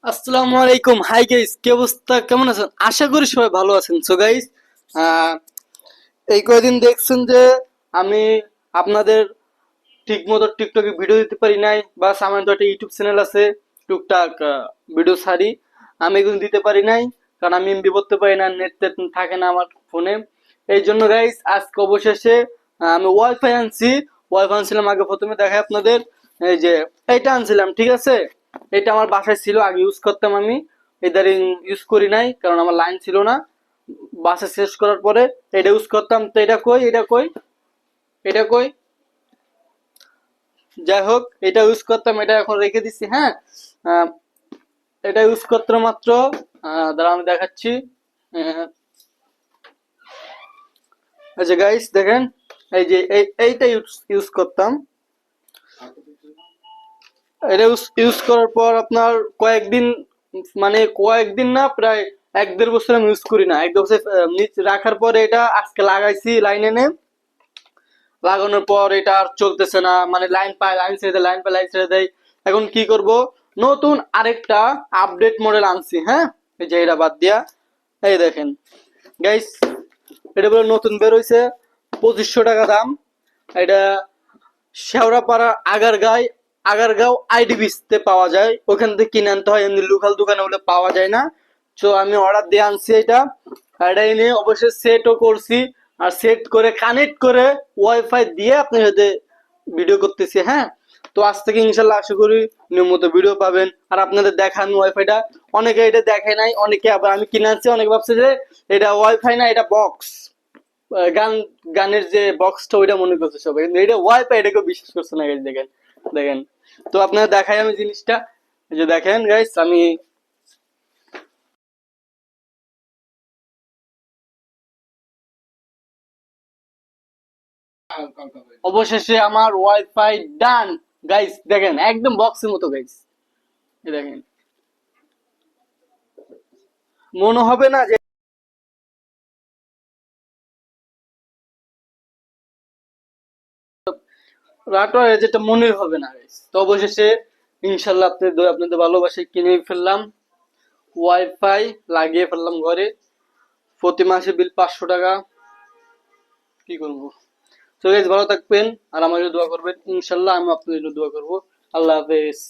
আসসালামু আলাইকুম। Hi guys, কি অবস্থা, কেমন আছেন? আশা করি সবাই ভালো আছেন। সো গাইস, এই কয়দিন দেখছেন যে আমি আপনাদের ঠিক মতো টিকটকে ভিডিও দিতে পারি নাই, বা আমার তো একটা ইউটিউব চ্যানেল আছে, টুকটাক ভিডিও ছাড়ি। আমি এগুলো দিতে পারি নাই কারণ আমি এমবি করতে পারি না, নেট টেট থাকে না আমার ফোনে। এই জন্য গাইস আজকে অবশেষে আমি ওয়াইফাই আনছি। ওয়াইফাই আনছিলাম আগে, প্রথমে দেখাই আপনাদের। এই যে এইটা আনছিলাম, ঠিক আছে। এটা আমার বাসায় ছিল, আগে ইউজ করতাম আমি। ইদারিং ইউজ করি নাই কারণ আমার লাইন ছিল না। বাসা শেষ করার পরে এটা ইউজ করতাম। তো এটা কই, এটা কই, এটা কই, যাই হোক এটা ইউজ করতাম, এটা এখন রেখে দিচ্ছি। হ্যাঁ, আহ, এটা ইউজ করতে মাত্র দাঁড়া আমি দেখাচ্ছি। আহ, আচ্ছা গাইস দেখেন, এই যে এইটা ইউজ করতাম। এটা ইউজ করার পর আপনার কয়েকদিন, মানে কয়েকদিন না, প্রায় 1-1.5 বছর আমি ইউজ করি না। 1 বছর নিচে রাখার পরে এটা আজকে লাগাইছি লাইন এনে। লাগানোর পর এটা আর চলতেছে না, মানে লাইন পায় লাইন ছেড়ে দেয়, লাইন পায় লাইন ছেড়ে দেয়। এখন কি করব, নতুন আরেকটা আপডেট মডেল আনছি। হ্যাঁ, এই যে এটা বাদ দিয়া, এই দেখেন গাইস, এটা বলে নতুন বের হইছে, 2500 টাকা দাম। এটা শেওড়াপাড়া আগারগাঁও আইডিবিসতে পাওয়া যায়, ওখান থেকে কিনে আনতে হয়, এমনি লোকাল দোকানে ওগুলো পাওয়া যায় না। তো আমি অর্ডার দিয়ে আনছি এটা। এটা এনে অবশ্যই সেটও করছি, আর সেট করে কানেক্ট করে ওয়াইফাই দিয়ে আপনার সাথে ভিডিও করতেছি। হ্যাঁ, তো আজ থেকে ইনশাল্লাহ আশা করি নিয়মিত ভিডিও পাবেন। আর আপনাদের দেখান ওয়াইফাইটা, অনেকে এটা দেখে নাই, অনেকে আবার আমি কিনে আনছি, অনেকে ভাবছে যে এটা ওয়াইফাই না, এটা বক্স, গান, গানের যে বক্সটা ওইটা মনে করছে সবাই, কিন্তু এটা ওয়াইফাই, এটাকে বিশ্বাস করছে না গাইস। দেখেন, দেখেন, তো আপনারা দেখাই আমি জিনিসটা। এই যে দেখেন গাইস, আমি অবশেষে আমার ওয়াইফাই ডান। গাইস দেখেন, একদম বক্সের মতো গাইস। এই দেখেন, মনে হবে না যে রাটোয়ার, যেটা মনে হবে না গাইস। তো অবশেষে ইনশাল্লাহ আপনাদের ভালোবাসে কিনে ফেললাম, ওয়াইফাই লাগিয়ে ফেললাম ঘরে। প্রতি মাসে বিল 500 টাকা। কি করবো। তো গাইস ভালো থাকবেন, আর আমার জন্য দোয়া করবেন। ইনশাল্লাহ আমি আপনাদের জন্য দোয়া করবো। আল্লাহ হাফেজ।